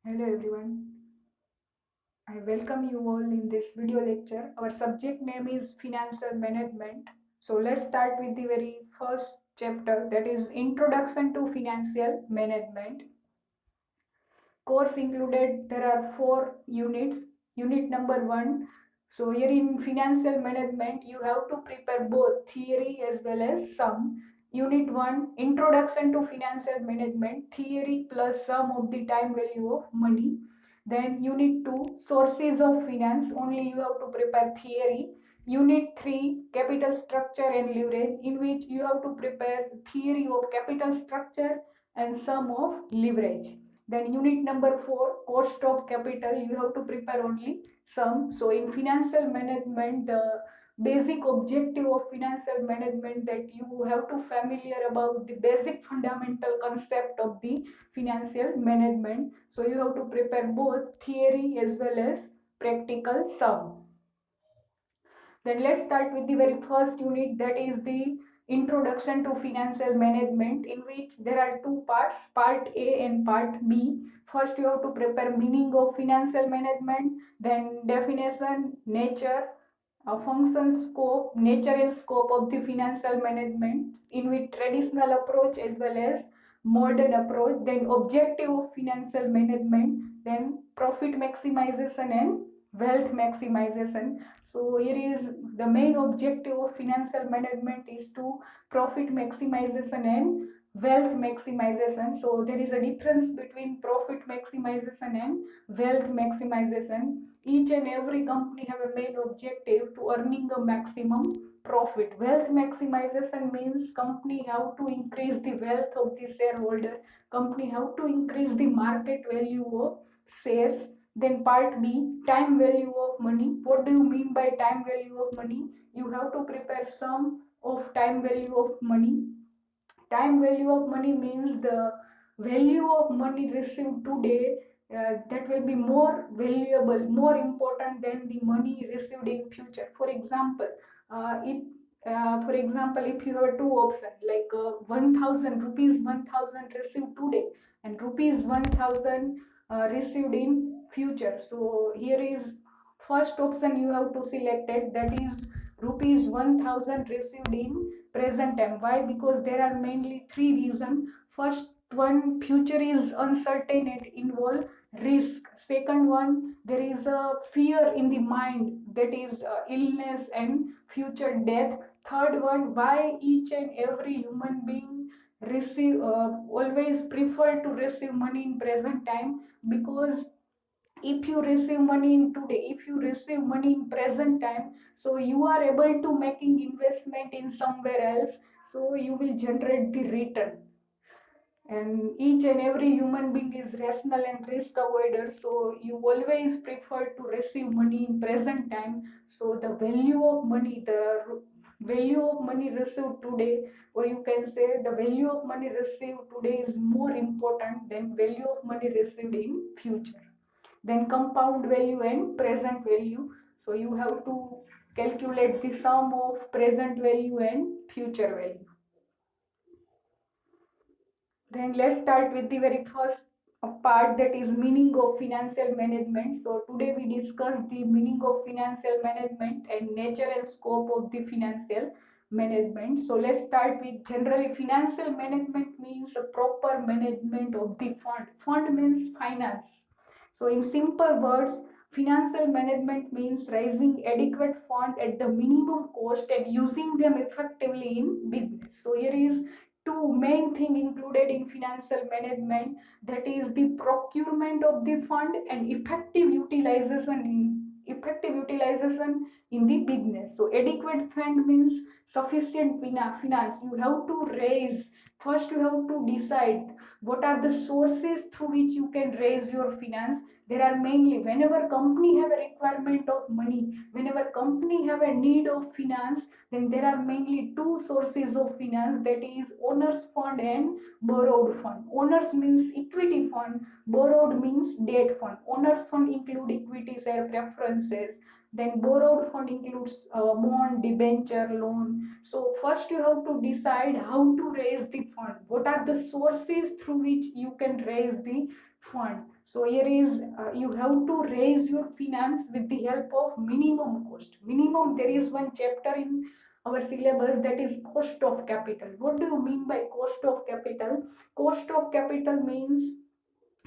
Hello everyone, I welcome you all in this video lecture. Our subject name is Financial Management. So let's start with the very first chapter, that is Introduction to Financial Management. Course included, there are 4 units. Unit number 1. So here in Financial Management you have to prepare both theory as well as sum. Unit 1, Introduction to Financial Management, theory plus sum of the time value of money. Then Unit 2, Sources of Finance, only you have to prepare theory. Unit 3, Capital Structure and Leverage, in which you have to prepare theory of capital structure and sum of leverage. Then unit number 4, cost of capital, you have to prepare only sum. So in financial management, the basic objective of financial management, that you have to familiar about the basic fundamental concept of the financial management. So you have to prepare both theory as well as practical sum. Then let's start with the very first unit, that is the Introduction to Financial Management, in which there are two parts, part A and part B. First, you have to prepare meaning of financial management, then definition, nature, function, scope, nature and scope of the financial management, in which traditional approach as well as modern approach, then objective of financial management, then profit maximization and wealth maximization. So here is the main objective of financial management is to profit maximization and wealth maximization. So there is a difference between profit maximization and wealth maximization. Each and every company have a main objective to earning a maximum profit. Wealth maximization means company have to increase the wealth of the shareholder. Company have to increase the market value of shares. Then part B, time value of money. What do you mean by time value of money? You have to prepare sum of time value of money. Time value of money means the value of money received today, that will be more valuable, more important than the money received in future. If you have two options, like 1000 rupees, 1000 received today and rupees 1000 received in future. So here is first option you have to select it, that is rupees 1000 received in present time. Why? Because there are mainly three reasons. First one, future is uncertain, it involve risk. Second one, there is a fear in the mind, that is illness and future death. Third one, why each and every human being receive always prefer to receive money in present time, because if you receive money in today, if you receive money in present time, so you are able to making investment in somewhere else, so you will generate the return. And each and every human being is rational and risk avoider, so you always prefer to receive money in present time. So the value of money, value of money received today, or you can say the value of money received today is more important than value of money received in future. Then compound value and present value. So you have to calculate the sum of present value and future value. Then let's start with the very first part, that is meaning of financial management. So today we discuss the meaning of financial management and nature and scope of the financial management. So let's start with, generally financial management means a proper management of the fund. Fund means finance. So in simple words, financial management means raising adequate fund at the minimum cost and using them effectively in business. So here is two main thing included in financial management, that is the procurement of the fund and effective utilization in the business. So adequate fund means sufficient finance. You have to raise, first you have to decide what are the sources through which you can raise your finance. There are mainly, whenever company have a requirement of money, whenever company have a need of finance, then there are mainly two sources of finance, that is owners fund and borrowed fund. Owners means equity fund, borrowed means debt fund. Owners fund include equity share preferences, then borrowed fund includes bond, debenture, loan. So first you have to decide how to raise the fund, what are the sources through which you can raise the fund. So here is you have to raise your finance with the help of minimum cost. Minimum, there is one chapter in our syllabus, that is cost of capital. What do you mean by cost of capital? Cost of capital means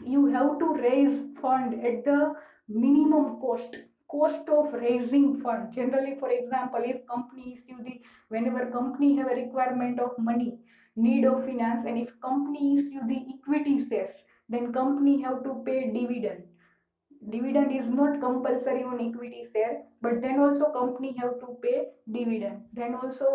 you have to raise fund at the minimum cost of raising fund. Generally, for example, if company issue the, whenever company have a requirement of money, need of finance, and if company issue the equity shares, then company have to pay dividend. Dividend is not compulsory on equity share, but then also company have to pay dividend. Then also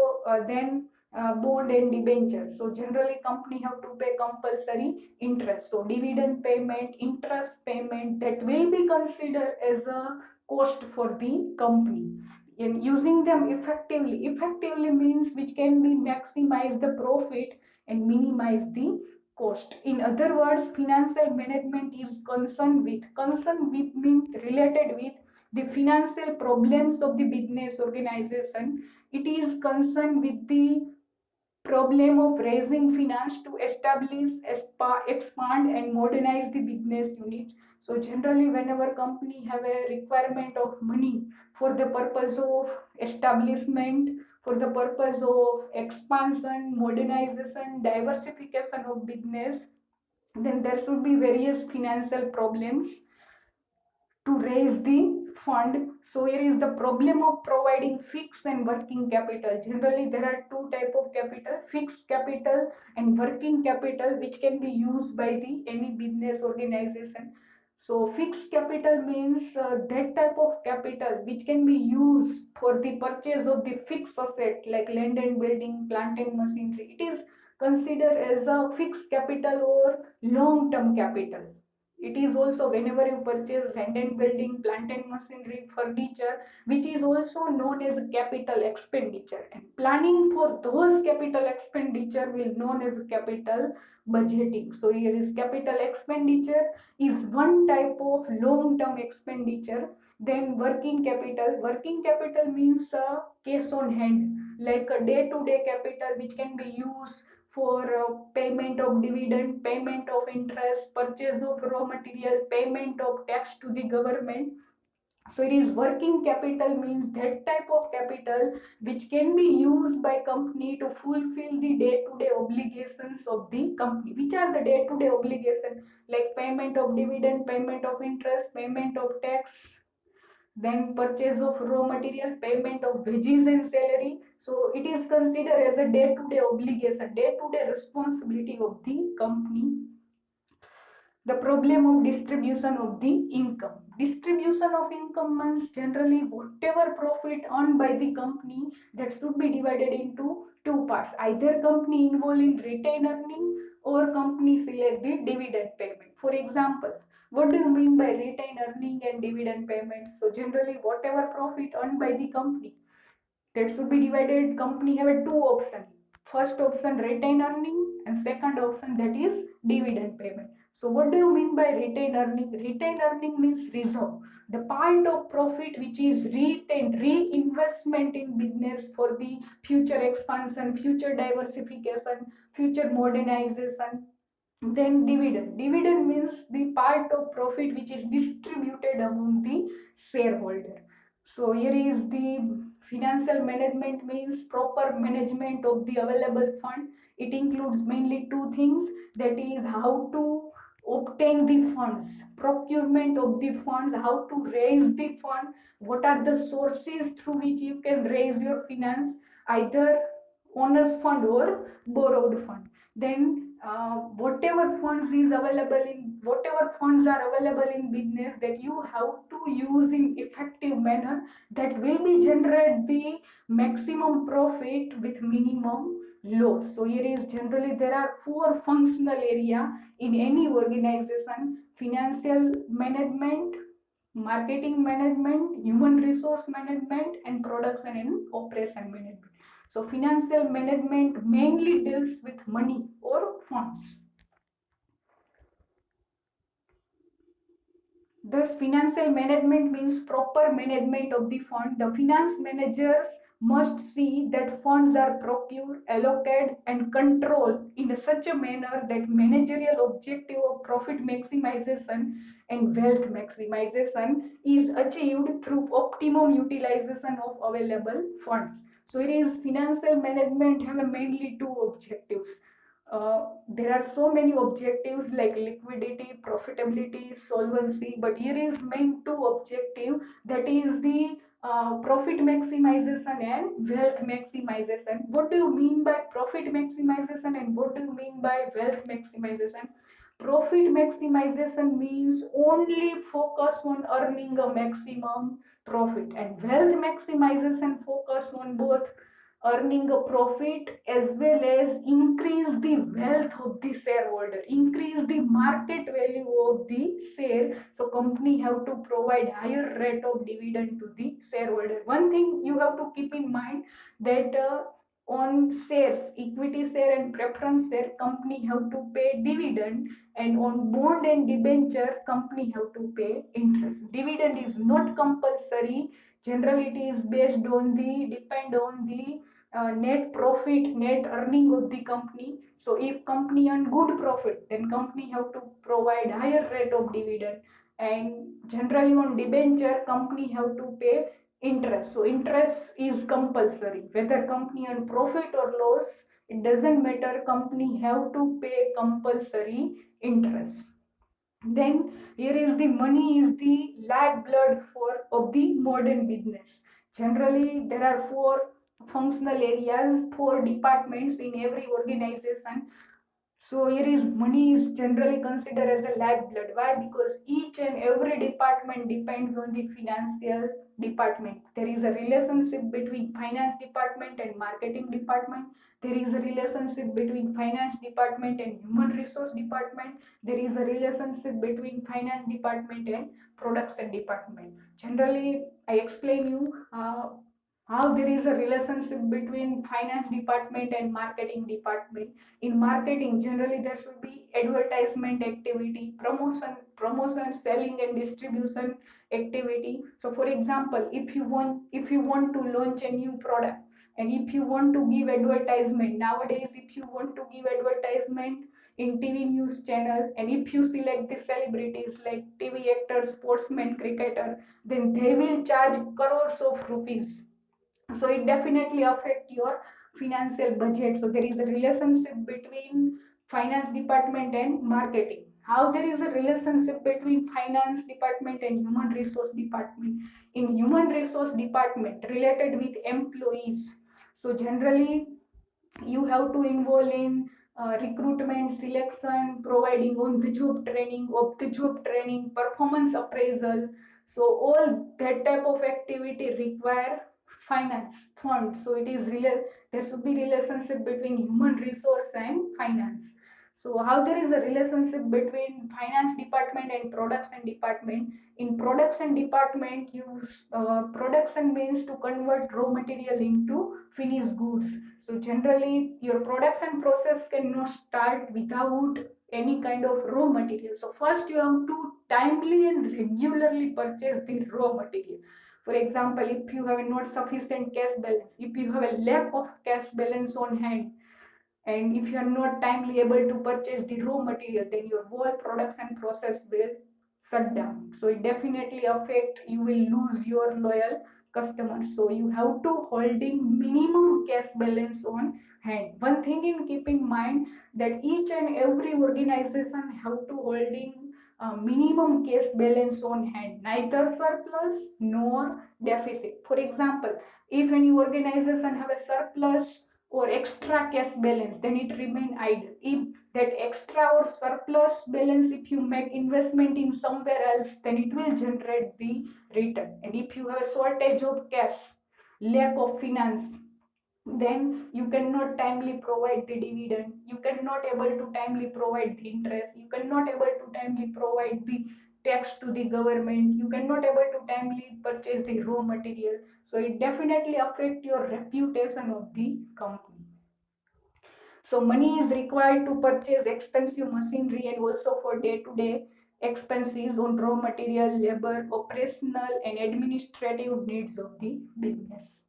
bond and debenture. So generally company have to pay compulsory interest. So dividend payment, interest payment, that will be considered as a cost for the company. And using them effectively means which can be maximize the profit and minimize the cost. In other words, financial management is concerned with means related with the financial problems of the business organization. It is concerned with the problem of raising finance to establish, expand and modernize the business units. So generally whenever company have a requirement of money for the purpose of establishment, for the purpose of expansion, modernization, diversification of business, then there should be various financial problems to raise the fund. So here is the problem of providing fixed and working capital. Generally there are two type of capital, fixed capital and working capital, which can be used by the any business organization. So fixed capital means that type of capital which can be used for the purchase of the fixed asset like land and building, plant and machinery. It is considered as a fixed capital or long term capital. It is also whenever you purchase land and building, plant and machinery, furniture, which is also known as capital expenditure. And planning for those capital expenditure will known as capital budgeting. So here is capital expenditure is one type of long-term expenditure. Then working capital. Working capital means cash on hand, like a day-to-day capital which can be used for payment of dividend, payment of interest, purchase of raw material, payment of tax to the government. So it is working capital means that type of capital which can be used by company to fulfill the day-to-day obligations of the company. Which are the day-to-day obligations? Like payment of dividend, payment of interest, payment of tax, then purchase of raw material, payment of wages and salary. So it is considered as a day-to-day obligation, day-to-day responsibility of the company. The problem of distribution of the income. Distribution of income means generally whatever profit earned by the company, that should be divided into two parts. Either company involved in retained earning or company select the dividend payment. For example, what do you mean by retained earning and dividend payment? So generally whatever profit earned by the company, that should be divided. Company have a two option. First option retained earning and second option that is dividend payment. So what do you mean by retained earning? Retained earning means reserve, the part of profit which is retained, reinvestment in business for the future expansion, future diversification, future modernization. Then dividend means the part of profit which is distributed among the shareholder. So here is the financial management means proper management of the available fund. It includes mainly two things, that is how to obtain the funds, procurement of the funds, how to raise the fund, what are the sources through which you can raise your finance, either owner's fund or borrowed fund. Then whatever funds is available in, whatever funds are available in business, that you have to use in effective manner, that will be generate the maximum profit with minimum loss. So here is generally there are four functional area in any organization: financial management, marketing management, human resource management, and production and operation management. So financial management mainly deals with money or funds. Thus, financial management means proper management of the fund. The finance managers must see that funds are procured, allocated, and controlled in such a manner that managerial objective of profit maximization and wealth maximization is achieved through optimum utilization of available funds. So it is financial management have mainly two objectives. There are so many objectives like liquidity, profitability, solvency, but here is main two objective, that is the profit maximization and wealth maximization. What do you mean by profit maximization and what do you mean by wealth maximization? Profit maximization means only focus on earning a maximum profit, and wealth maximization focus on both earning a profit as well as increase the wealth of the shareholder, increase the market value of the share. So company have to provide higher rate of dividend to the shareholder. One thing you have to keep in mind, that on shares, equity share and preference share, company have to pay dividend, and on bond and debenture, company have to pay interest. Dividend is not compulsory. Generally it is based on the depend on the net profit, net earning of the company. So if company earn good profit, then company have to provide higher rate of dividend, and generally on debenture, company have to pay interest. So interest is compulsory, whether company earn profit or loss, it doesn't matter, company have to pay compulsory interest. Then here is the money is the lifeblood for of the modern business. Generally there are four functional areas, four departments in every organization. So here is money is generally considered as a lifeblood. Why? Because each and every department depends on the financial department. There is a relationship between finance department and marketing department. There is a relationship between finance department and human resource department. There is a relationship between finance department and production department. Generally, I explain you how there is a relationship between finance department and marketing department. In marketing, generally there should be advertisement activity, promotion, selling and distribution activity. So for example, if you want to launch a new product, and if you want to give advertisement nowadays, if you want to give advertisement in TV news channel, and if you select the celebrities like TV actors, sportsmen, cricketer, then they will charge crores of rupees. So it definitely affect your financial budget. So there is a relationship between finance department and marketing. How there is a relationship between finance department and human resource department? In human resource department related with employees, so generally you have to involve in recruitment, selection, providing on the job training, off the job training, performance appraisal. So all that type of activity require finance funds. So it is real, there should be relationship between human resource and finance. So how there is a relationship between finance department and production department? In production department, production means to convert raw material into finished goods. So generally your production process cannot start without any kind of raw material. So first you have to timely and regularly purchase the raw material. For example, if you have not sufficient cash balance, if you have a lack of cash balance on hand, and if you are not timely able to purchase the raw material, then your whole production process will shut down. So it definitely affect, you will lose your loyal customers. So you have to holding minimum cash balance on hand. One thing in keep in mind, that each and every organization have to holding minimum cash balance on hand, neither surplus nor deficit. For example, if any organization have a surplus or extra cash balance, then it remain idle. If that extra or surplus balance, if you make investment in somewhere else, then it will generate the return. And if you have a shortage of cash, lack of finance, then you cannot timely provide the dividend, you cannot able to timely provide the interest, you cannot able to timely provide the tax to the government, you cannot able to timely purchase the raw material. So it definitely affect your reputation of the company. So money is required to purchase expensive machinery and also for day-to-day expenses on raw material, labor, operational and administrative needs of the business.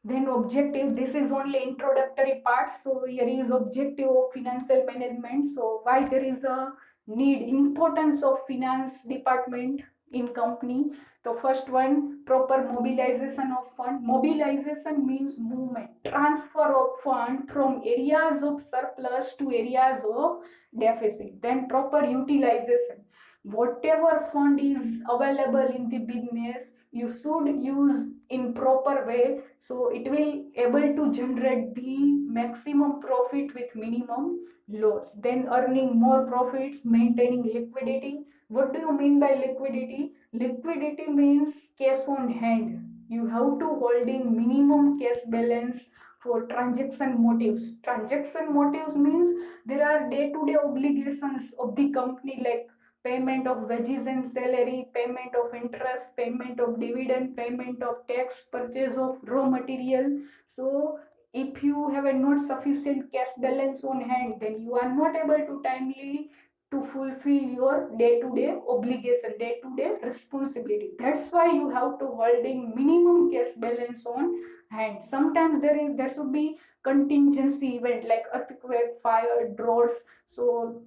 Then objective, this is only introductory part. So here is objective of financial management. So why there is a need, importance of finance department in company. The first one, proper mobilization of fund. Mobilization means movement, transfer of fund from areas of surplus to areas of deficit. Then proper utilization, whatever fund is available in the business you should use in proper way, so it will able to generate the maximum profit with minimum loss. Then earning more profits, maintaining liquidity. What do you mean by liquidity? Liquidity means cash on hand. You have to holding minimum cash balance for transaction motives. Transaction motives means there are day-to-day obligations of the company, like payment of wages and salary, payment of interest, payment of dividend, payment of tax, purchase of raw material. So if you have a not sufficient cash balance on hand, then you are not able to timely to fulfill your day-to-day obligation, day-to-day responsibility. That's why you have to holding minimum cash balance on hand. Sometimes there should be contingency event like earthquake, fire, droughts. So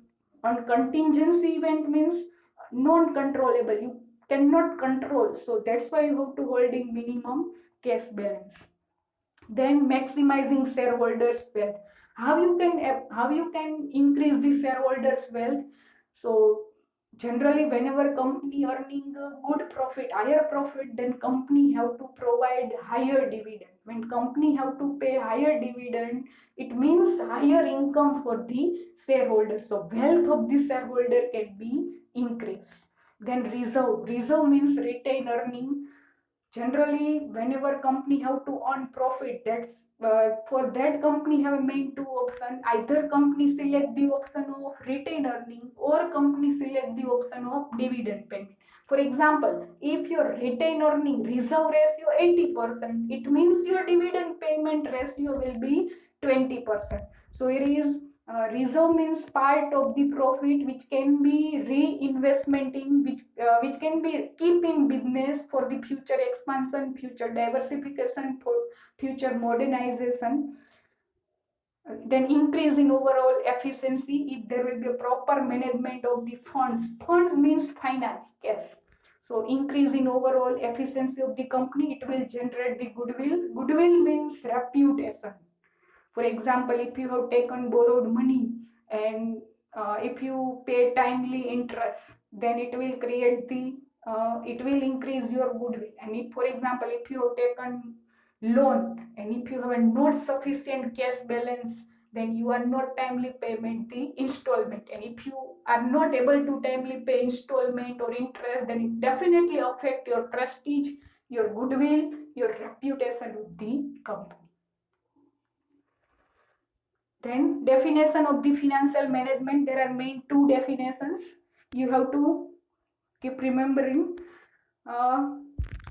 on contingency event means non-controllable, you cannot control, so that's why you have to holding minimum cash balance. Then maximizing shareholders wealth. How you can increase the shareholders wealth? So generally whenever company earning a good profit, higher profit, then company have to provide higher dividend. When company have to pay higher dividend, it means higher income for the shareholder, so wealth of the shareholder can be increased. Then reserve means retain earning. Generally whenever company have to earn profit, that's for that company have a main two option. Either company select the option of retain earning, or company select the option of dividend payment. For example, if your retain earning reserve ratio 80%, it means your dividend payment ratio will be 20%. So it is reserve means part of the profit which can be reinvestment in, which can be keep in business for the future expansion, future diversification, for future modernization. Then increase in overall efficiency, if there will be a proper management of the funds. Funds means finance, cash. So increase in overall efficiency of the company, it will generate the goodwill. Goodwill means reputation. For example, if you have taken borrowed money and if you pay timely interest, then it will create the it will increase your goodwill. And if, for example, if you have taken loan and if you have a not sufficient cash balance, then you are not timely payment the installment. And if you are not able to timely pay installment or interest, then it definitely affect your prestige, your goodwill, your reputation with the company. Then definition of the financial management, there are main two definitions. You have to keep remembering. Uh,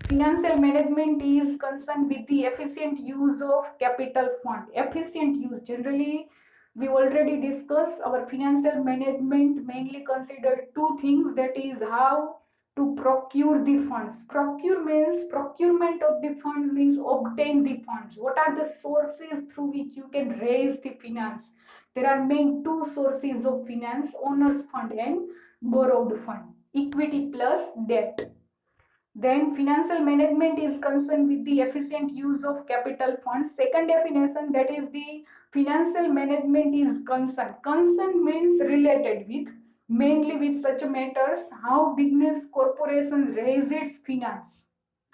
Financial management is concerned with the efficient use of capital fund. Efficient use, generally we already discussed our financial management mainly consider two things, that is how to procure the funds. Procure means procurement of the funds means obtain the funds. What are the sources through which you can raise the finance? There are main two sources of finance: owner's fund and borrowed fund, equity plus debt. Then financial management is concerned with the efficient use of capital funds. Second definition, that is the financial management is concerned. Concern means related with, mainly with such matters how business corporation raises its finance.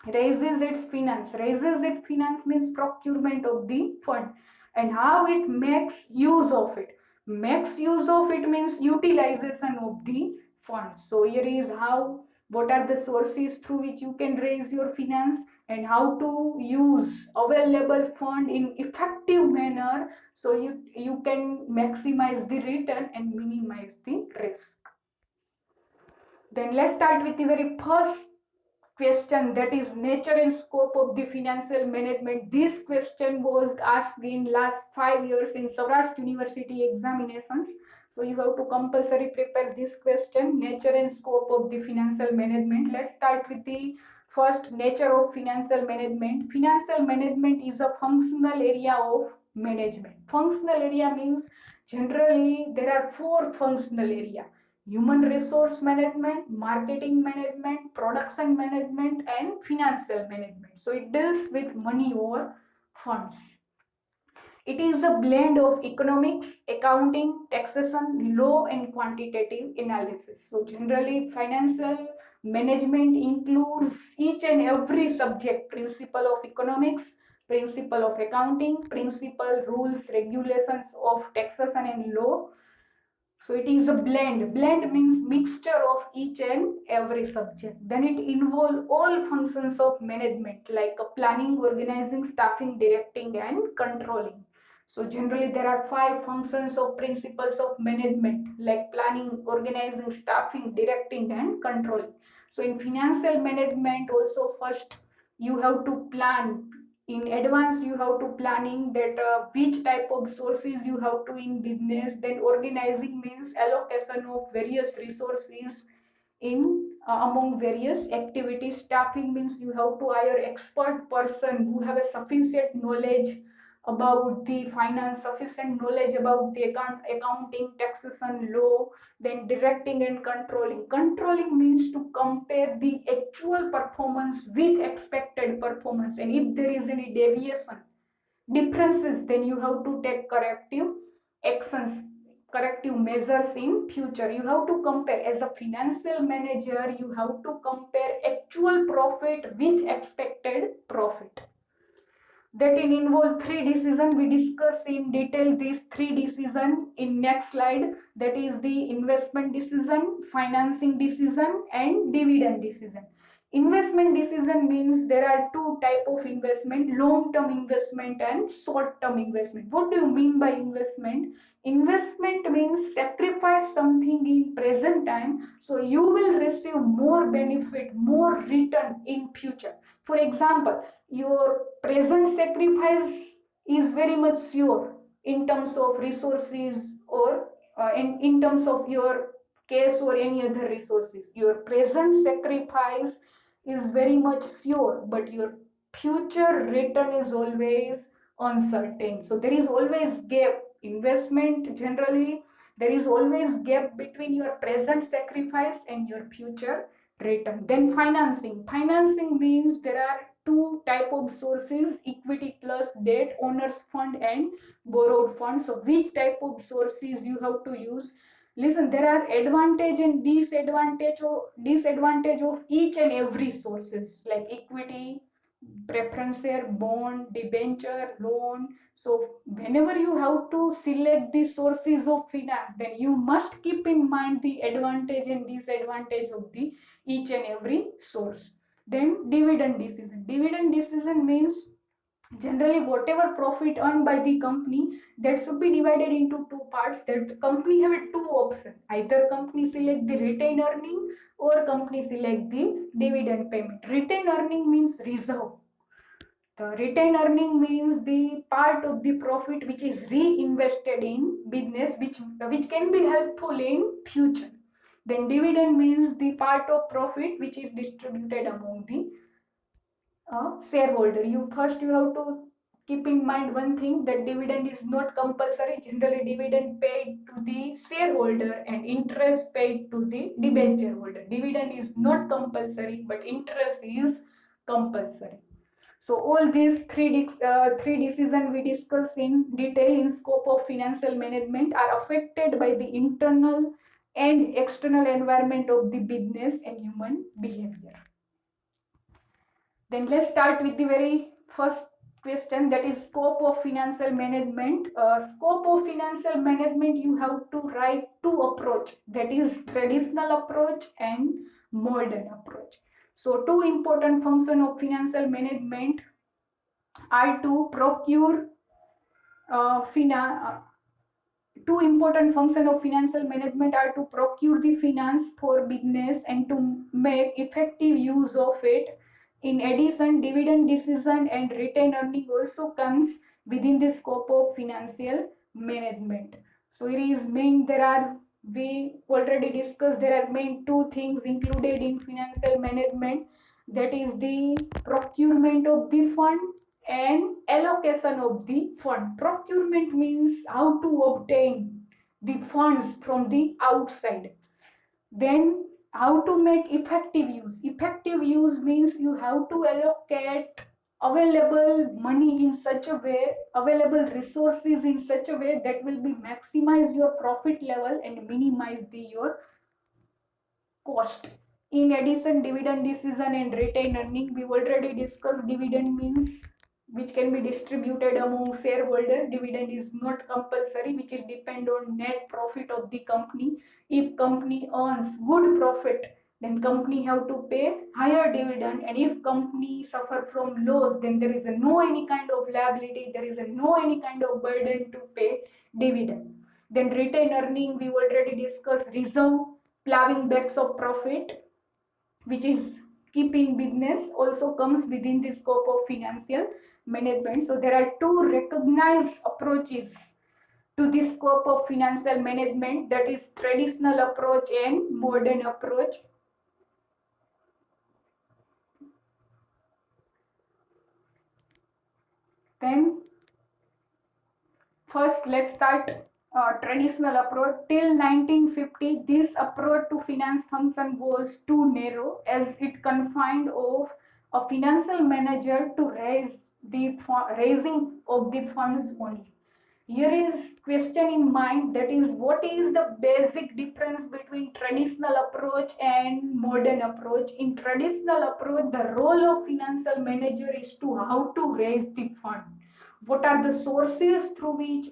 Raises its finance means procurement of the fund, and how it makes use of it. Makes use of it means utilization of the funds. So here is how, what are the sources through which you can raise your finance, and how to use available fund in effective manner, so you can maximize the return and minimize the risk. Then let's start with the very first question, that is nature and scope of the financial management. This question was asked in last 5 years in Saurashtra University examinations. So you have to compulsory prepare this question, nature and scope of the financial management. Let's start with the First, nature of financial management. Financial management is a functional area of management. Functional area means generally there are four functional areas: human resource management, marketing management, production management, and financial management. So it deals with money or funds. It is a blend of economics, accounting, taxation, law, and quantitative analysis. So, generally, financial management includes each and every subject: principle of economics, principle of accounting, principle, rules, regulations of taxation and law. So it is a blend. Blend means mixture of each and every subject. Then it involves all functions of management like planning, organizing, staffing, directing, and controlling. So generally there are five functions of principles of management like planning, organizing, staffing, directing, and controlling. So in financial management also, first you have to plan in advance. You have to planning that which type of sources you have to in business. Then organizing means allocation of various resources in among various activities. Staffing means you have to hire expert person who have a sufficient knowledge about the finance, sufficient knowledge about the accounting, taxation, law. Then directing and controlling. Controlling means to compare the actual performance with expected performance, and if there is any deviation, differences, then you have to take corrective actions, corrective measures in future. You have to compare as a financial manager. You have to compare actual profit with expected profit. That in involve three decision. We discuss in detail these three decision in next slide. That is the investment decision, financing decision, and dividend decision. Investment decision means there are two type of investment: long term investment and short term investment. What do you mean by investment? Investment means sacrifice something in present time so you will receive more benefit, more return in future. For example, your present sacrifice is very much sure in terms of resources, or in terms of your case or any other resources. Your present sacrifice is very much sure, but your future return is always uncertain. So there is always gap. Investment generally, there is always gap between your present sacrifice and your future return. Then financing. Financing means there are two type of sources: equity plus debt, owners fund and borrowed fund. So which type of sources you have to use? Listen, there are advantage and disadvantage of each and every sources, like equity, preference share, bond, debenture, loan. So whenever you have to select the sources of finance, then you must keep in mind the advantage and disadvantage of the each and every source. Then dividend decision. Dividend decision means generally whatever profit earned by the company, that should be divided into two parts. That company have a two option: either company select the retained earning or company select the dividend payment. Retained earning means reserve. The retained earning means the part of the profit which is reinvested in business, which can be helpful in future. Then dividend means the part of profit which is distributed among the shareholder. You have to keep in mind one thing, that dividend is not compulsory. Generally dividend paid to the shareholder and interest paid to the debenture holder. Dividend is not compulsory, but interest is compulsory. So all these three decisions we discuss in detail in scope of financial management are affected by the internal and external environment of the business and human behavior. Then let's start with the very first question, that is scope of financial management. Scope of financial management, you have to write two approach, that is traditional approach and modern approach. So two important function of financial management are to procure uh, fina- two important functions of financial management are to procure the finance for business and to make effective use of it. In addition, dividend decision and retained earning also comes within the scope of financial management. So it is main, there are, we already discussed, there are main two things included in financial management. that is the procurement of the fund and allocation of the fund. Procurement means how to obtain the funds from the outside. Then how to make effective use. Effective use means you have to allocate available money in such a way, available resources in such a way that will be maximize your profit level and minimize the your cost. In addition, dividend decision and retained earning, we already discussed. Dividend means which can be distributed among shareholder. Dividend is not compulsory, which is depend on net profit of the company. If company earns good profit, then company have to pay higher dividend, and if company suffer from loss, then there is a no any kind of liability, there is a no any kind of burden to pay dividend. Then retained earning, we already discussed. Reserve, plowing backs of profit, which is keeping business, also comes within the scope of financial management. So there are two recognized approaches to the scope of financial management, that is traditional approach and modern approach. Then first let's start traditional approach. Till 1950, this approach to finance function was too narrow, as it confined of a financial manager to raising of the funds only. Here is question in mind, that is, what is the basic difference between traditional approach and modern approach? In traditional approach, the role of financial manager is to how to raise the fund. What are the sources through which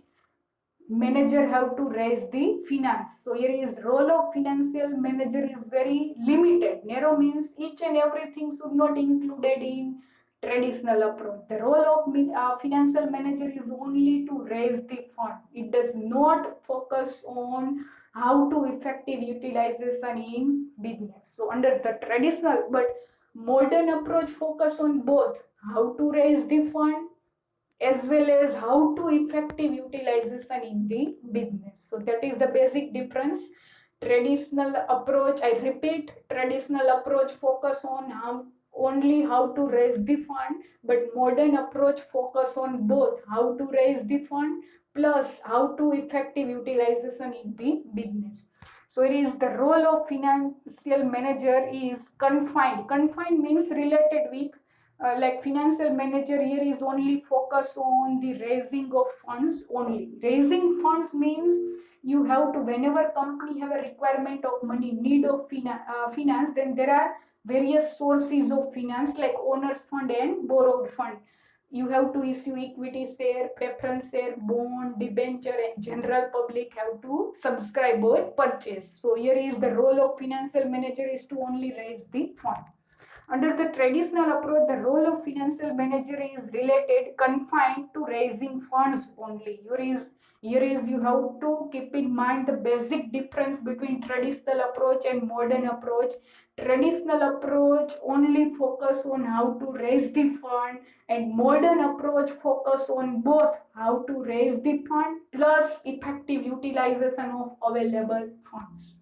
manager have to raise the finance? So here is role of financial manager is very limited. Narrow means each and everything should not included in traditional approach. The role of financial manager is only to raise the fund. It does not focus on how to effective utilization in business. So under the traditional, but modern approach focus on both how to raise the fund as well as how to effective utilization in the business. So that is the basic difference. Traditional approach, I repeat, traditional approach focus on only how to raise the fund, but modern approach focus on both how to raise the fund plus how to effective utilization in the business. So it is the role of financial manager is confined. Confined means related with like financial manager here is only focus on the raising of funds only. Raising funds means you have to, whenever company have a requirement of money, need of finance, then there are various sources of finance like owners fund and borrowed fund. You have to issue equity share, preference share, bond, debenture, and general public have to subscribe or purchase. So here is the role of financial manager is to only raise the fund. Under the traditional approach, the role of financial manager is related, confined to raising funds only. Here is you have to keep in mind the basic difference between traditional approach and modern approach. Traditional approach only focus on how to raise the fund, and modern approach focus on both how to raise the fund plus effective utilization of available funds.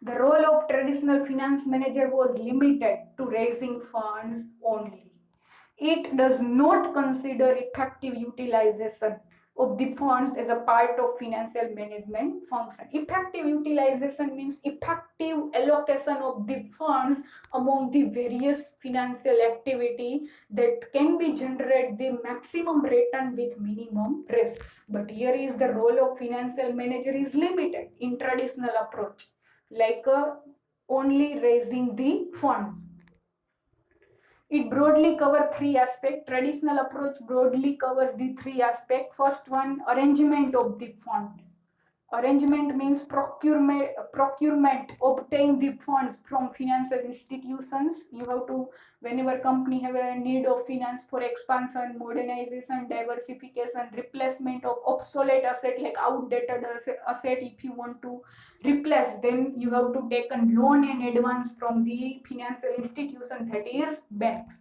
The role of traditional finance manager was limited to raising funds only. It does not consider effective utilization of the funds as a part of financial management function. Effective utilization means effective allocation of the funds among the various financial activity that can be generate the maximum return with minimum risk. But here is the role of financial manager is limited in traditional approach, like only raising the funds. It broadly covers three aspects. Traditional approach broadly covers the three aspects. First one, arrangement of the fund. Arrangement means procurement, obtain the funds from financial institutions. You have to, whenever company have a need of finance for expansion, modernization, diversification, replacement of obsolete asset like outdated asset, if you want to replace, then you have to take a loan and advance from the financial institution, that is banks.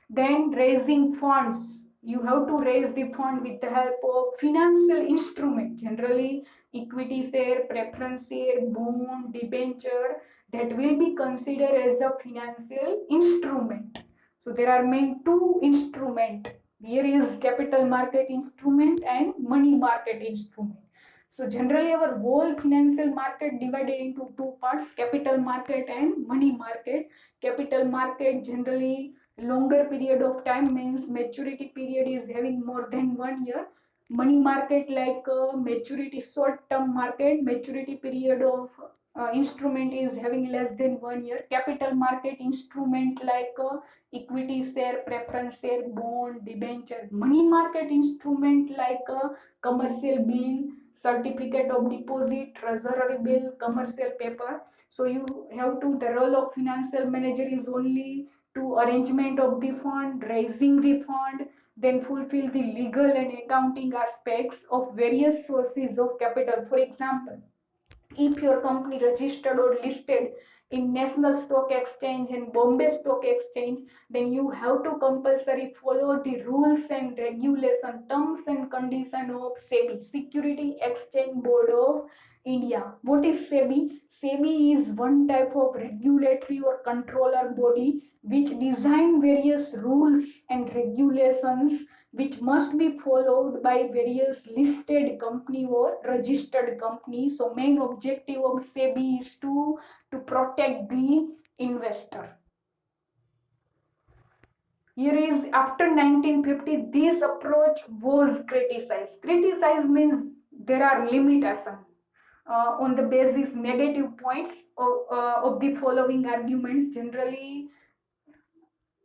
Then raising funds, you have to raise the fund with the help of financial instrument, generally equity share, preference share, bond, debenture, that will be considered as a financial instrument. So there are main two instrument. Here is capital market instrument and money market instrument. So generally our whole financial market divided into two parts, capital market and money market. Capital market generally longer period of time, means maturity period is having more than 1 year. Money market like maturity short term market, maturity period of instrument is having less than 1 year. Capital market instrument like equity share, preference share, bond, debenture. Money market instrument like commercial bill, certificate of deposit, treasury bill, commercial paper. So you have to, the role of financial manager is only to arrangement of the fund, raising the fund, then fulfill the legal and accounting aspects of various sources of capital. For example, if your company registered or listed in National Stock Exchange and Bombay Stock Exchange, then you have to compulsory follow the rules and regulation, terms and condition of SEBI, Security Exchange Board of India. What is SEBI? SEBI is one type of regulatory or controller body which design various rules and regulations which must be followed by various listed company or registered company. So main objective of SEBI is to protect the investor. Here is after 1950 this approach was criticized. Criticized means there are limitations on the basis negative points of the following arguments. Generally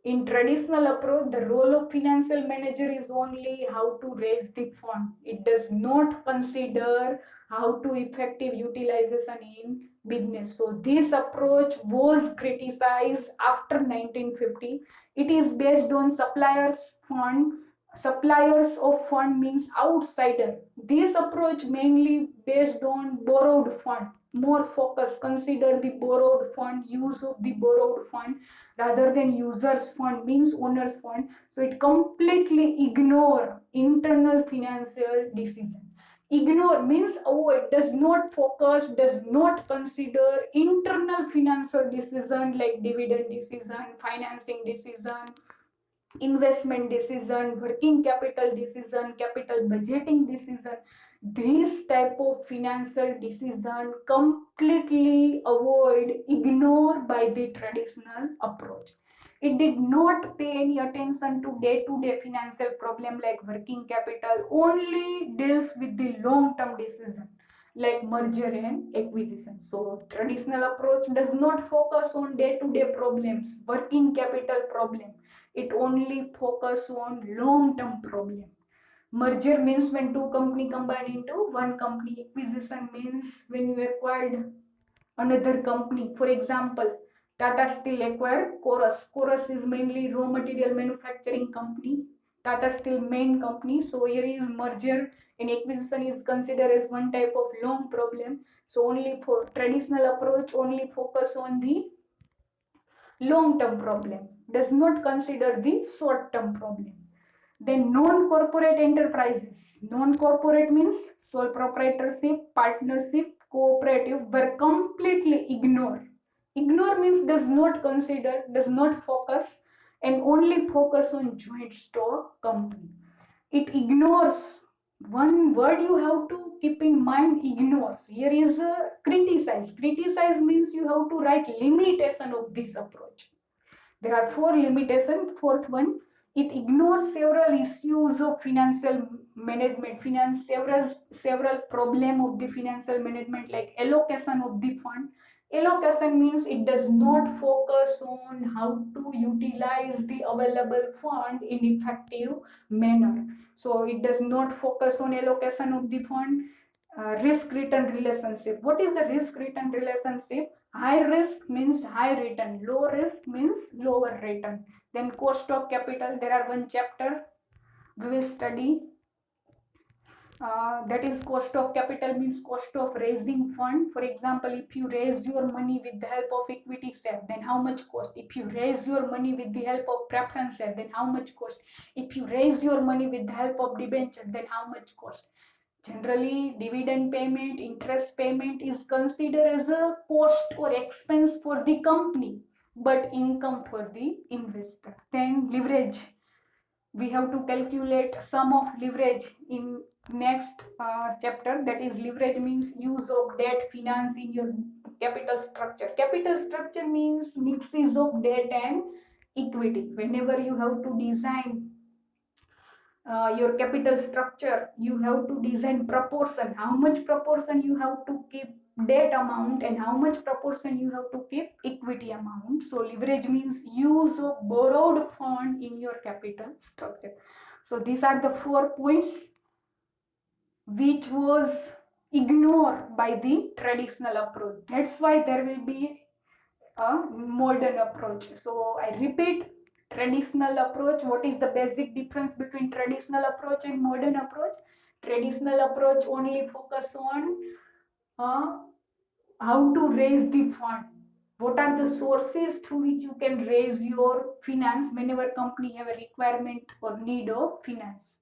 in traditional approach, the role of financial manager is only how to raise the fund. It does not consider how to effective utilization in business. So this approach was criticized after 1950. It is based on suppliers fund. Suppliers of fund means outsider. This approach mainly based on borrowed fund. More focus, consider the borrowed fund, use of the borrowed fund rather than users fund, means owners fund. So it completely ignore internal financial decision. Ignore means avoid, does not focus, does not consider internal financial decision like dividend decision, financing decision, investment decision, working capital decision, capital budgeting decision. This type of financial decision completely avoid, ignore by the traditional approach. It did not pay any attention to day-to-day financial problem like working capital, only deals with the long-term decision like merger and acquisition. So traditional approach does not focus on day-to-day problems, working capital problem. It only focus on long-term problem. Merger means when two company combine into one company. Acquisition means when you acquired another company. For example, Tata Steel acquired Chorus. Chorus is mainly raw material manufacturing company. Tata Steel main company. So here is merger and acquisition is considered as one type of long problem. So only for traditional approach only focus on the long term problem, does not consider the short term problem. Then non-corporate enterprises. Non-corporate means sole proprietorship, partnership, cooperative were completely ignored. Ignore means does not consider, does not focus, and only focus on joint stock company. It ignores. One word you have to keep in mind, ignores. Here is criticize. Criticize means you have to write limitation of this approach. There are four limitations. Fourth one, it ignores several issues of financial management, several problem of the financial management like allocation of the fund. Allocation means it does not focus on how to utilize the available fund in effective manner. So it does not focus on allocation of the fund. Risk return relationship. What is the risk return relationship? High risk means high return, low risk means lower return. Then cost of capital, there are one chapter we will study that is cost of capital means cost of raising fund. For example, if you raise your money with the help of equity share, then how much cost? If you raise your money with the help of preference share, then how much cost? If you raise your money with the help of debenture, then how much cost? Generally, dividend payment, interest payment is considered as a cost or expense for the company, but income for the investor. Then leverage, we have to calculate sum of leverage in next chapter. That is, leverage means use of debt finance in your capital structure. Capital structure means mixes of debt and equity. Whenever you have to design your capital structure, you have to design proportion, how much proportion you have to keep debt amount and how much proportion you have to keep equity amount. So leverage means use of borrowed fund in your capital structure. So these are the 4 points which was ignored by the traditional approach. That's why there will be a modern approach. So I repeat, traditional approach, what is the basic difference between traditional approach and modern approach? Traditional approach only focus on uh, how to raise the fund, what are the sources through which you can raise your finance whenever company have a requirement or need of finance.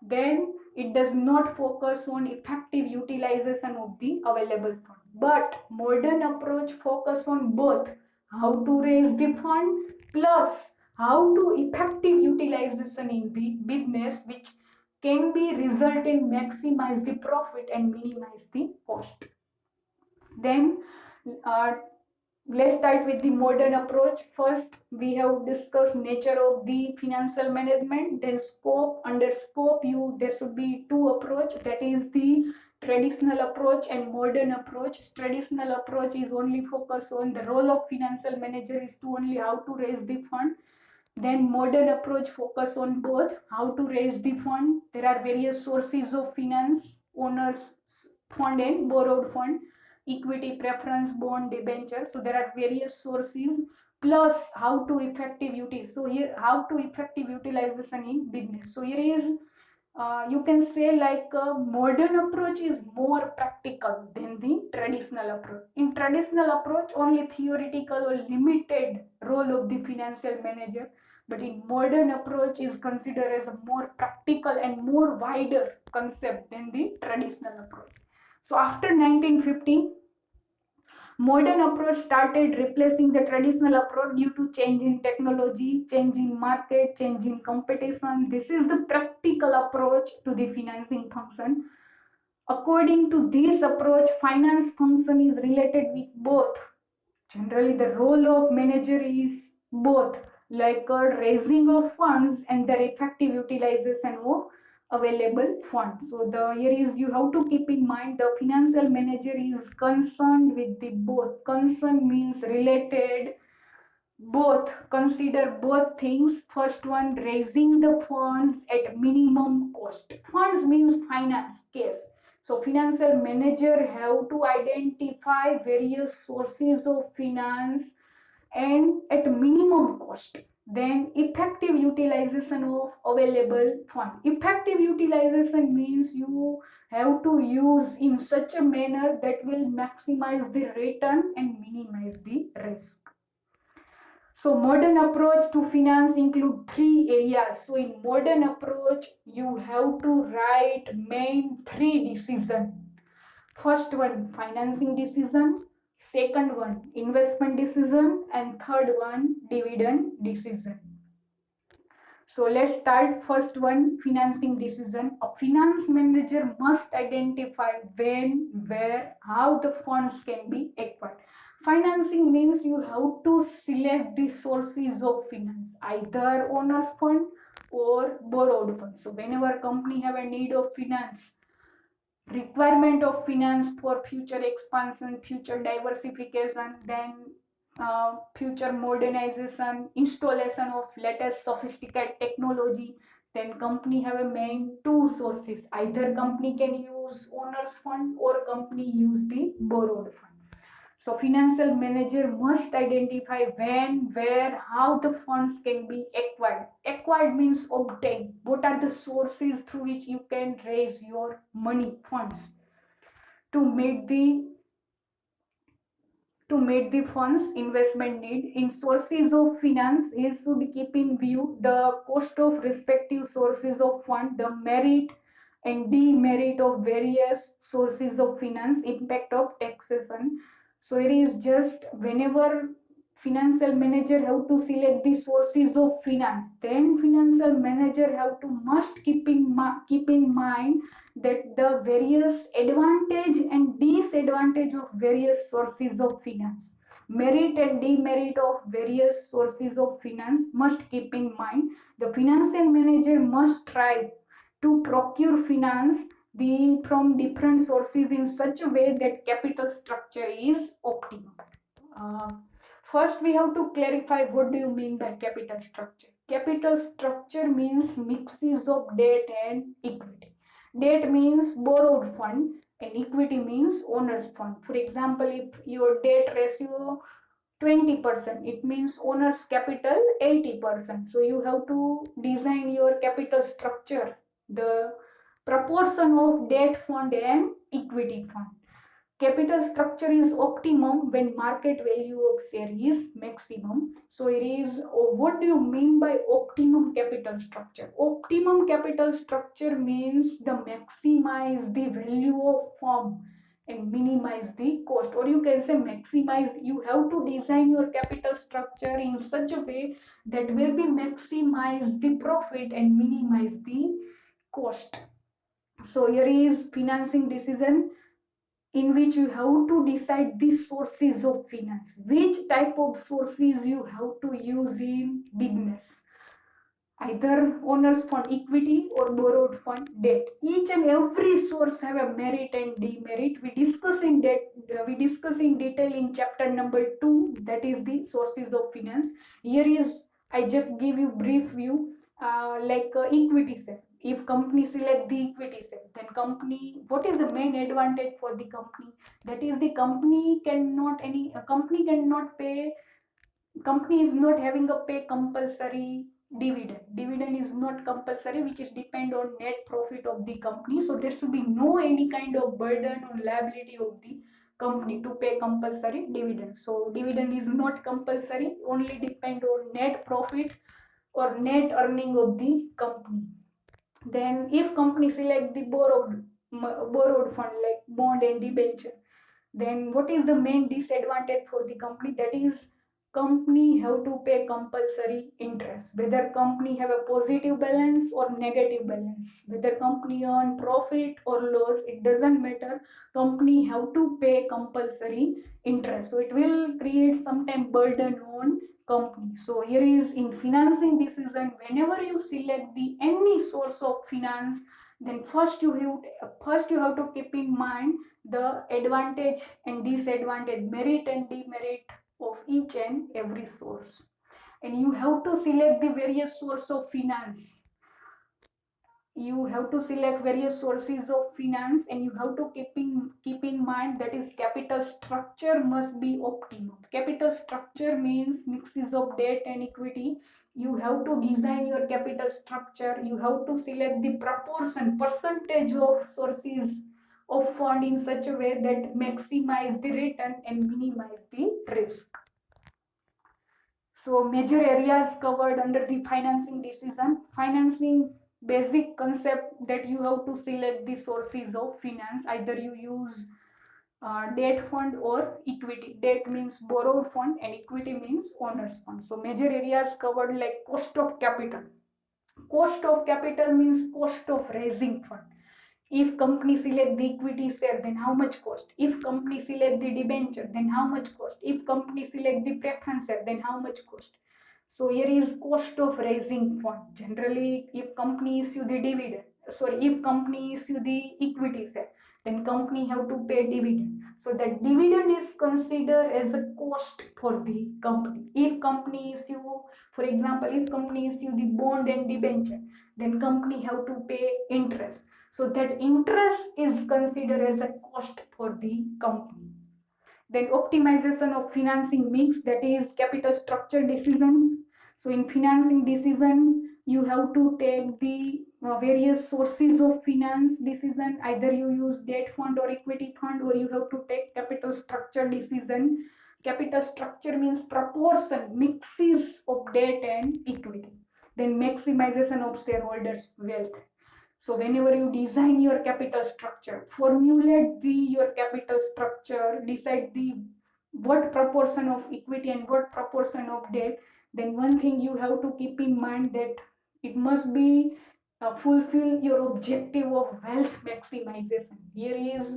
Then it does not focus on effective utilization of the available fund, but modern approach focus on both how to raise the fund plus how to effective utilization in the business, which can be result in maximize the profit and minimize the cost. Then uh, let's start with the modern approach. First, we have discussed nature of the financial management. Then scope. Under scope, you there should be two approach. That is the traditional approach and modern approach. Traditional approach is only focus on the role of financial manager is to only how to raise the fund. Then modern approach focus on both how to raise the fund. There are various sources of finance, owners fund and borrowed fund, equity, preference, bond, debenture. So there are various sources plus how to effective utilize. So here how to effective utilization in business. So here is you can say like a modern approach is more practical than the traditional approach. In traditional approach, only theoretical or limited role of the financial manager, but in modern approach is considered as a more practical and more wider concept than the traditional approach. So after 1950, modern approach started replacing the traditional approach due to change in technology, change in market, change in competition. This is the practical approach to the financing function. According to this approach, finance function is related with both. Generally, the role of manager is both, like raising of funds and their effective utilization of available funds. So the here is you have to keep in mind the financial manager is concerned with the both. Concern means related, both, consider both things. First one, raising the funds at minimum cost. Funds means finance, case. So financial manager have to identify various sources of finance and at minimum cost. Then effective utilization of available fund. Effective utilization means you have to use in such a manner that will maximize the return and minimize the risk. So modern approach to finance include 3 areas. So in modern approach, you have to write main 3 decisions. First one, financing decision. Second one, investment decision. And third one, dividend decision. So let's start first one, financing decision. A finance manager must identify when, where, how the funds can be acquired. Financing means you have to select the sources of finance, either owner's fund or borrowed fund. So whenever company have a need of finance, requirement of finance for future expansion, future diversification, then future modernization, installation of latest sophisticated technology, then company have a main two sources. Either company can use owner's fund or company use the borrowed fund. So financial manager must identify when, where, how the funds can be acquired. Acquired means obtained. What are the sources through which you can raise your money, funds, to meet the funds investment need. In sources of finance, it should keep in view the cost of respective sources of fund, the merit and demerit of various sources of finance, impact of taxation. So it is just whenever financial manager have to select the sources of finance, then financial manager have to must keep in mind that the various advantage and disadvantage of various sources of finance, merit and demerit of various sources of finance must keep in mind. The financial manager must try to procure finance from different sources in such a way that capital structure is optimum. uh, First, we have to clarify what do you mean by capital structure. Capital structure means mixes of debt and equity. Debt means borrowed fund and equity means owner's fund. For example, if your debt ratio 20%, it means owner's capital 80%. So you have to design your capital structure, the proportion of debt fund and equity fund. Capital structure is optimum when market value of share is maximum. So it is, what do you mean by optimum capital structure? Optimum capital structure means the maximize the value of firm and minimize the cost, or you can say maximize. You have to design your capital structure in such a way that will be maximize the profit and minimize the cost. So here is financing decision in which you have to decide the sources of finance, which type of sources you have to use in business, either owners fund equity or borrowed fund debt. Each and every source have a merit and demerit. We discuss in detail in chapter number 2, that is the sources of finance. Here is, I just give you brief view. Equity share, if company select the equity share, then company, what is the main advantage for the company? That is, the company cannot any a company cannot pay, company is not having a pay compulsory dividend. Dividend is not compulsory, which is depend on net profit of the company. So there should be no any kind of burden or liability of the company to pay compulsory dividend. So dividend is not compulsory, only depend on net profit or net earning of the company. Then if company select the borrowed fund like bond and debenture, then what is the main disadvantage for the company? That is, company have to pay compulsory interest, whether company have a positive balance or negative balance, whether company earn profit or loss, it doesn't matter, company have to pay compulsory interest. So it will create sometime burden on company. So here is, in financing decision, whenever you select the any source of finance, then first you have to keep in mind the advantage and disadvantage, merit and demerit of each and every source. And you have to select the various source of finance. You have to select various sources of finance, and you have to keep in mind that is capital structure must be optimum. Capital structure means mixes of debt and equity. You have to design your capital structure. You have to select the percentage of sources of fund in such a way that maximize the return and minimize the risk. So major areas covered under the financing decision. Financing basic concept that you have to select the sources of finance. Either you use debt fund or equity. Debt means borrowed fund and equity means owner's fund. So major areas covered like cost of capital. Cost of capital means cost of raising fund. If company select the equity share, then how much cost? If company select the debenture, then how much cost? If company select the preference share, then how much cost? So here is cost of raising fund. Generally, if company issue the if company issue the equity share, then company have to pay dividend. So that dividend is considered as a cost for the company. If company issue, for example, if company issue the bond and debenture, then company have to pay interest. So that interest is considered as a cost for the company. Then optimization of financing mix, that is capital structure decision. So in financing decision, you have to take the various sources of finance decision. Either you use debt fund or equity fund, or you have to take capital structure decision. Capital structure means proportion, mixes of debt and equity. Then maximization of shareholders' wealth. So whenever you design your capital structure, formulate the your capital structure, decide the what proportion of equity and what proportion of debt. Then one thing you have to keep in mind that it must be fulfill your objective of wealth maximization. Here is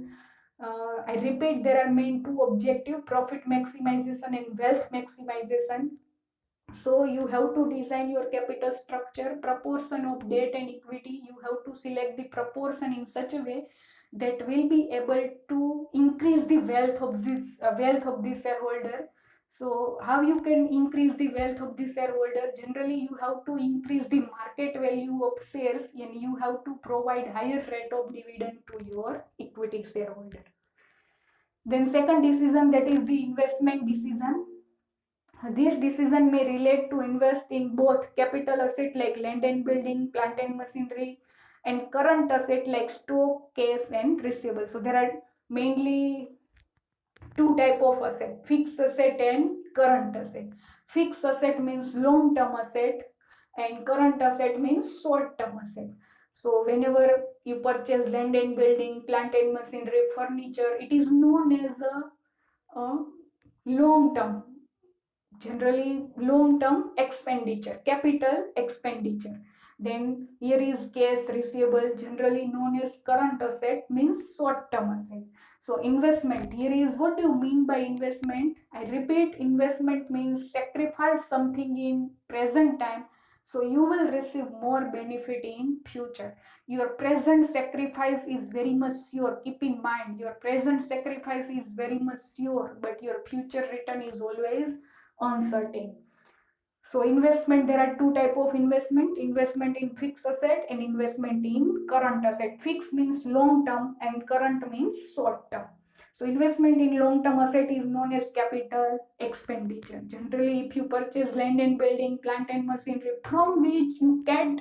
I repeat, there are main two objective: profit maximization and wealth maximization. So you have to design your capital structure, proportion of debt and equity. You have to select the proportion in such a way that will be able to increase the wealth of the shareholder. So how you can increase the wealth of the shareholder? Generally, you have to increase the market value of shares, and you have to provide higher rate of dividend to your equity shareholder. Then second decision, that is the investment decision. This decision may relate to invest in both capital asset like land and building, plant and machinery, and current asset like stock, cash, and receivable. So there are mainly two type of asset: fixed asset and current asset. Fixed asset means long term asset, and current asset means short term asset. So whenever you purchase land and building, plant and machinery, furniture, it is known as a long term, generally long term expenditure, capital expenditure. Then here is cash receivable, generally known as current asset, means short term asset. So investment, here is what do you mean by investment? I repeat, investment means sacrifice something in present time so you will receive more benefit in future. Your present sacrifice is very much sure. Keep in mind, your present sacrifice is very much sure, but your future return is always uncertain. So investment, there are two type of investment: investment in fixed asset and investment in current asset. Fixed means long term and current means short term. So investment in long term asset is known as capital expenditure. Generally, if you purchase land and building, plant and machinery, from which you can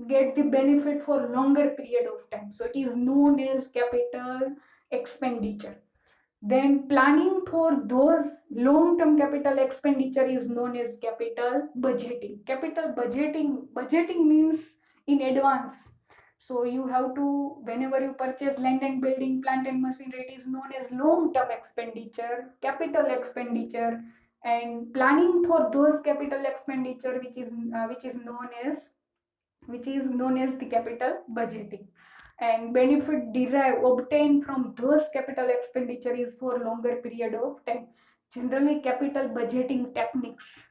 get the benefit for longer period of time, so it is known as capital expenditure. Then planning for those long-term capital expenditure is known as capital budgeting. Capital budgeting means in advance. So you have to, whenever you purchase land and building, plant and machinery, it is known as long-term expenditure, capital expenditure, and planning for those capital expenditure, which is known as the capital budgeting. And benefit derived obtained from those capital expenditure is for longer period of time. Generally, capital budgeting techniques,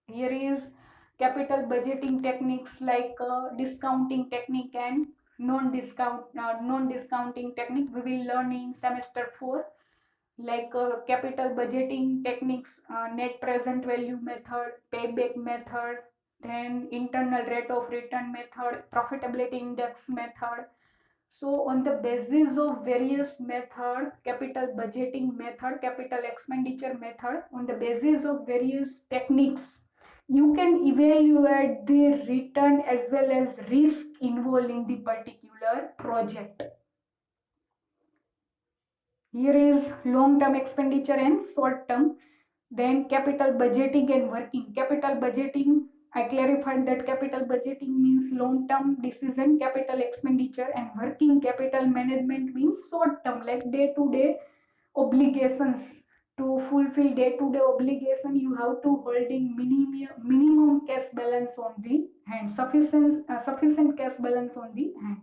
here is capital budgeting techniques like discounting technique and non discounting technique we will learn in semester 4, like capital budgeting techniques, net present value method, payback method, then internal rate of return method, profitability index method. So on the basis of various method, capital budgeting method, capital expenditure method, on the basis of various techniques, you can evaluate the return as well as risk involved in the particular project. Here is long-term expenditure and short-term. Then capital budgeting and working. Capital budgeting, I clarified that capital budgeting means long-term decision, capital expenditure, and working capital management means short-term, like day-to-day obligations. To fulfill day-to-day obligation, you have to holding minimum cash balance on the hand, sufficient cash balance on the hand.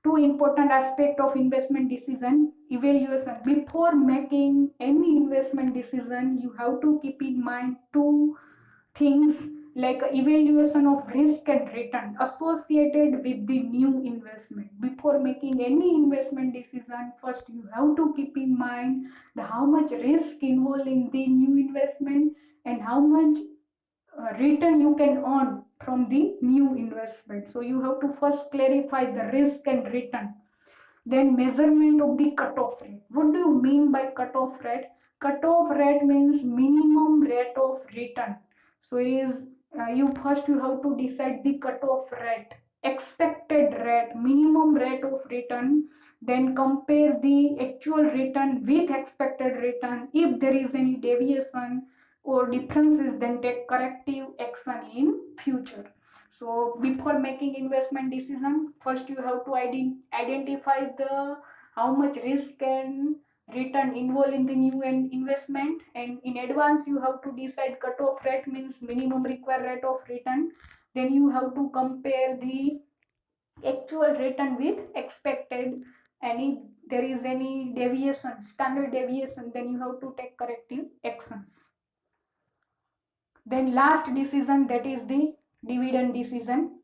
Two important aspect of investment decision: evaluation. Before making any investment decision, you have to keep in mind two things, like evaluation of risk and return associated with the new investment. Before making any investment decision, first you have to keep in mind the how much risk involved in the new investment and how much return you can earn from the new investment. So you have to first clarify the risk and return. Then measurement of the cutoff rate. What do you mean by cutoff rate? Cutoff rate means minimum rate of return. So is you have to decide the cutoff rate, expected rate, minimum rate of return, then compare the actual return with expected return. If there is any deviation or differences, then take corrective action in future. So before making investment decision, first you have to identify the how much risk and return involved in the new investment, and in advance you have to decide cutoff rate means minimum required rate of return. Then you have to compare the actual return with expected, and if there is any deviation, standard deviation, then you have to take corrective actions. Then last decision, that is the dividend decision.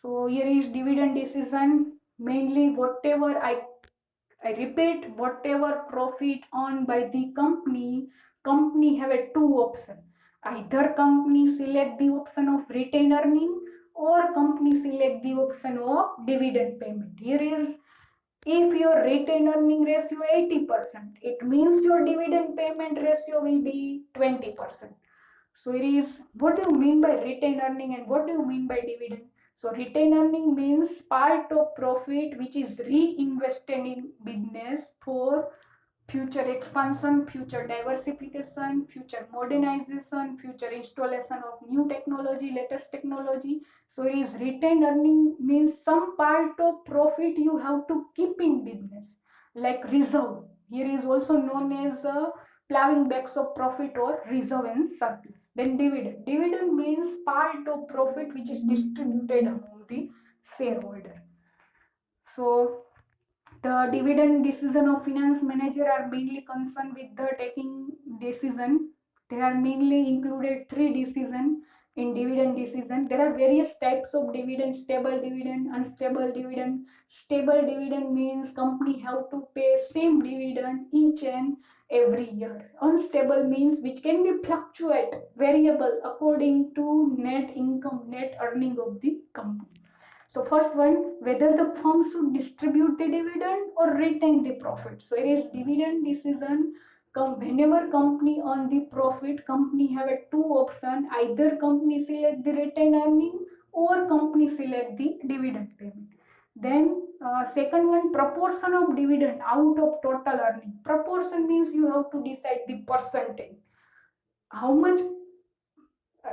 So here is dividend decision, mainly whatever I repeat, whatever profit earned by the company have a two option. Either company select the option of retained earning, or company select the option of dividend payment. Here is, if your retained earning ratio 80%, it means your dividend payment ratio will be 20%. So it is, what do you mean by retained earning and what do you mean by dividend? So retained earning means part of profit which is reinvested in business for future expansion, future diversification, future modernization, future installation of new technology, latest technology. So it is retained earning means some part of profit you have to keep in business, like reserve. Here is also known as plowing bags of profit or reserve and surplus. Then dividend. Dividend means part of profit which is distributed among the shareholder. So the dividend decision of finance manager are mainly concerned with the taking decision. There are mainly included three decision in dividend decision. There are various types of dividend: stable dividend, unstable dividend. Stable dividend means company have to pay same dividend each and every year. Unstable means which can be fluctuate, variable according to net income, net earning of the company. So first one, whether the firm should distribute the dividend or retain the profit. So it is dividend decision. Whenever company on the profit, company have a two option: either company select the retained earning or company select the dividend payment. Then second one, proportion of dividend out of total earning. Proportion means you have to decide the percentage. How much,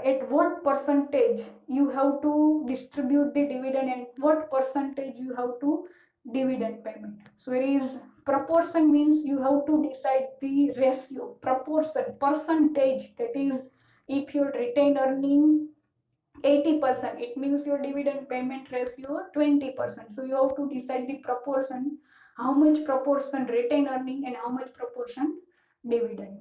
at what percentage you have to distribute the dividend and what percentage you have to dividend payment. So it is proportion means you have to decide the ratio, proportion, percentage. That is, if your retained earning 80%, it means your dividend payment ratio 20%. So you have to decide the proportion, how much proportion retained earning and how much proportion dividend.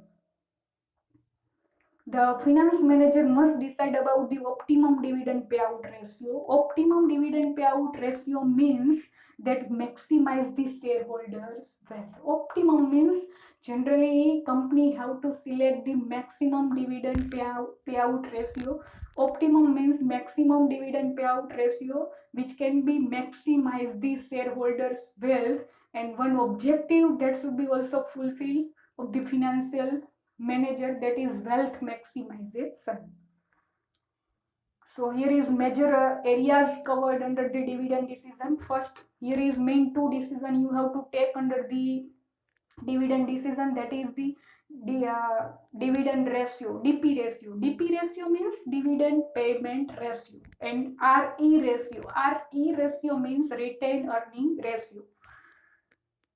The finance manager must decide about the optimum dividend payout ratio. Optimum dividend payout ratio means that maximize the shareholders' wealth. Optimum means generally company have to select the maximum dividend payout ratio. Optimum means maximum dividend payout ratio which can be maximize the shareholders' wealth, and one objective that should be also fulfilled of the financial manager, that is wealth maximization. So here is major areas covered under the dividend decision. First, here is main two decision you have to take under the dividend decision, that is the dividend ratio, DP ratio. DP ratio means dividend payment ratio, and RE ratio. RE ratio means retained earning ratio.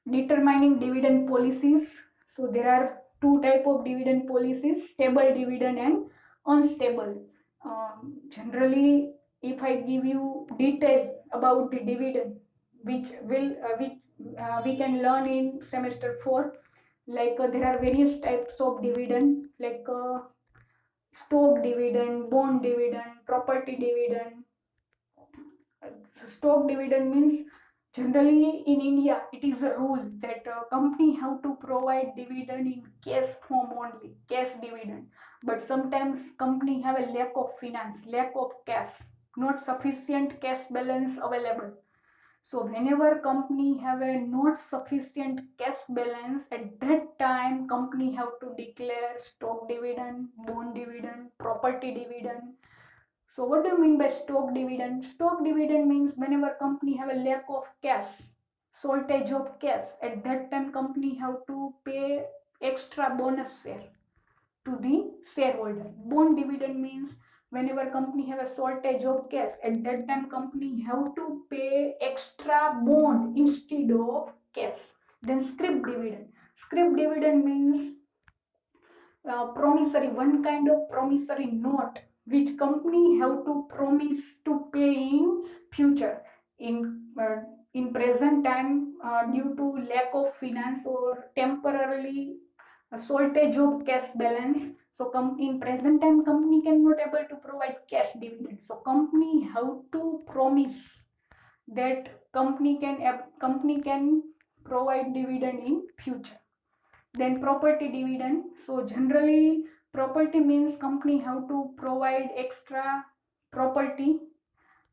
Determining dividend policies. So there are two type of dividend policies: stable dividend and unstable. Generally, if I give you detail about the dividend, which we can learn in semester 4, like there are various types of dividend, like stock dividend, bond dividend, property dividend. Stock dividend means, generally in India it is a rule that company have to provide dividend in cash form only, cash dividend. But sometimes company have a lack of finance, lack of cash, not sufficient cash balance available. So whenever company have a not sufficient cash balance, at that time company have to declare stock dividend, bond dividend, property dividend. So what do you mean by stock dividend? Stock dividend means whenever company have a lack of cash, shortage of cash, at that time company have to pay extra bonus share to the shareholder. Bond dividend means whenever company have a shortage of cash, at that time company have to pay extra bond instead of cash. Then scrip dividend. Scrip dividend means promissory, one kind of promissory note which company have to promise to pay in future. In present time, due to lack of finance or temporarily a shortage of cash balance, so in present time company cannot able to provide cash dividend, so company have to promise that company can provide dividend in future. Then property dividend. So generally property means company have to provide extra property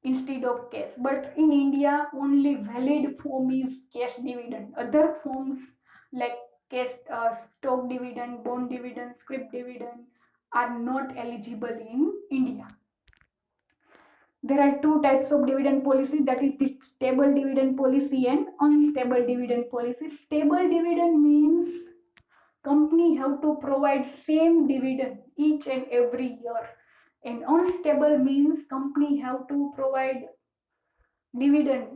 instead of cash. But in India, only valid form is cash dividend. Other forms like cash, stock dividend, bond dividend, scrip dividend are not eligible in India. There are two types of dividend policy, that is the stable dividend policy and unstable dividend policy. Stable dividend means company have to provide same dividend each and every year, and unstable means company have to provide dividend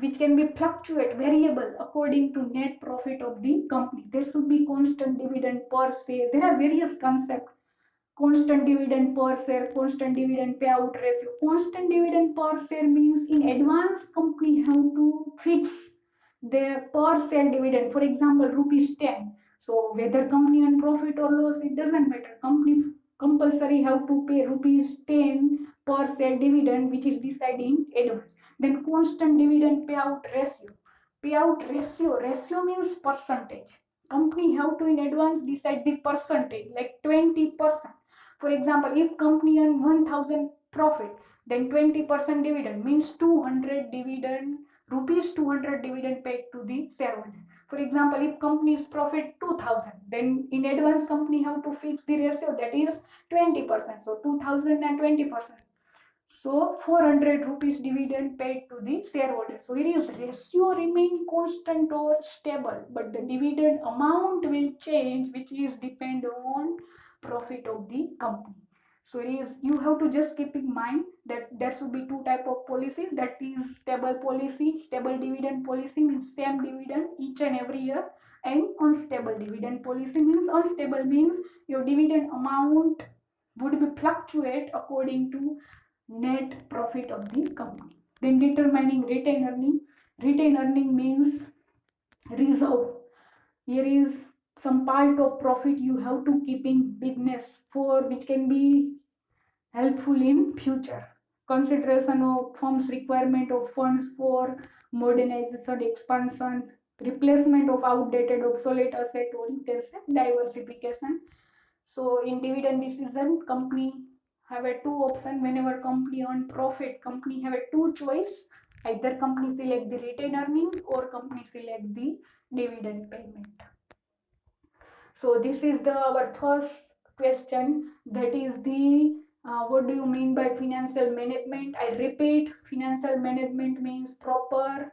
which can be fluctuate, variable according to net profit of the company. There should be constant dividend per share. There are various concepts: constant dividend per share, constant dividend payout ratio. Constant dividend per share means in advance company have to fix their per share dividend. For example, rupees 10. So whether company on profit or loss, it doesn't matter. Company compulsory have to pay rupees 10 per share dividend, which is decided in advance. Then constant dividend payout ratio. Payout ratio means percentage. Company have to in advance decide the percentage, like 20%. For example, if company earn 1000 profit, then 20% dividend means 200 dividend, rupees 200 dividend paid to the shareholder. For example, if company's profit 2000, then in advance company have to fix the ratio, that is 20%. So 2000 and 20%. So 400 rupees dividend paid to the shareholder. So here is ratio remain constant or stable, but the dividend amount will change, which is depend on profit of the company. So it is, you have to just keep in mind that there should be two type of policy, that is stable policy. Stable dividend policy means same dividend each and every year, and unstable dividend policy means unstable means your dividend amount would be fluctuate according to net profit of the company. Then determining retained earning. Retained earning means reserve. Here is some part of profit you have to keep in business for which can be helpful in future. Consideration of firm's requirement of funds for modernization, expansion, replacement of outdated, obsolete asset, or you can say diversification. So in dividend decision, company have a two option. Whenever company earn profit, company have a two choice. Either company select the retained earning or company select the dividend payment. So this is the our first question, that is the what do you mean by financial management? I repeat, financial management means proper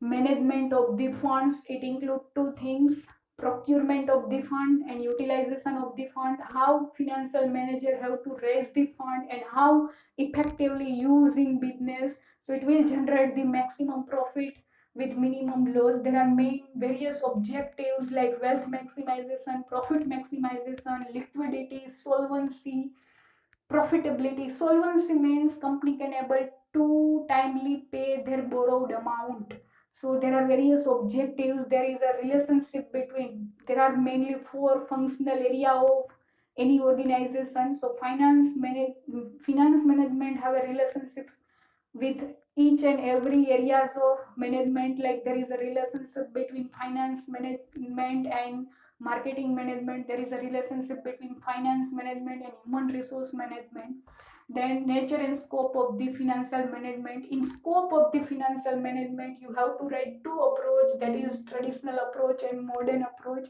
management of the funds. It includes two things: procurement of the fund and utilization of the fund. How financial manager have to raise the fund and how effectively use in business, so it will generate the maximum profit with minimum loss. There are main various objectives like wealth maximization, profit maximization, liquidity, solvency, profitability. Solvency means company can able to timely pay their borrowed amount. So there are various objectives. There is a relationship between, there are mainly four functional area of any organization. So finance management have a relationship with each and every areas of management. Like there is a relationship between finance management and marketing management. There is a relationship between finance management and human resource management. Then nature and scope of the financial management. In scope of the financial management, you have to write two approach, that is traditional approach and modern approach.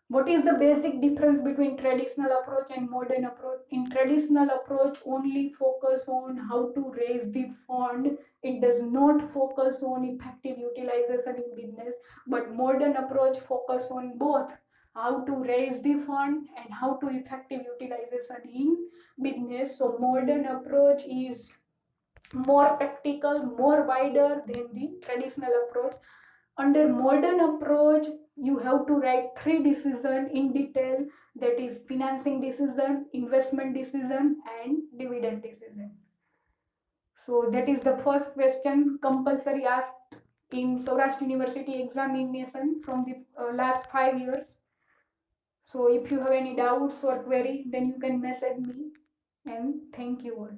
What is the basic difference between traditional approach and modern approach? In traditional approach only focus on how to raise the fund, it does not focus on effective utilization in business. But modern approach focus on both, how to raise the fund and how to effective utilization in business. So modern approach is more practical, more wider than the traditional approach. Under modern approach, you have to write three decisions in detail, that is financing decision, investment decision, and dividend decision. So that is the first question compulsory asked in Saurashtra University examination from the last 5 years. So if you have any doubts or query, then you can message me, and thank you all.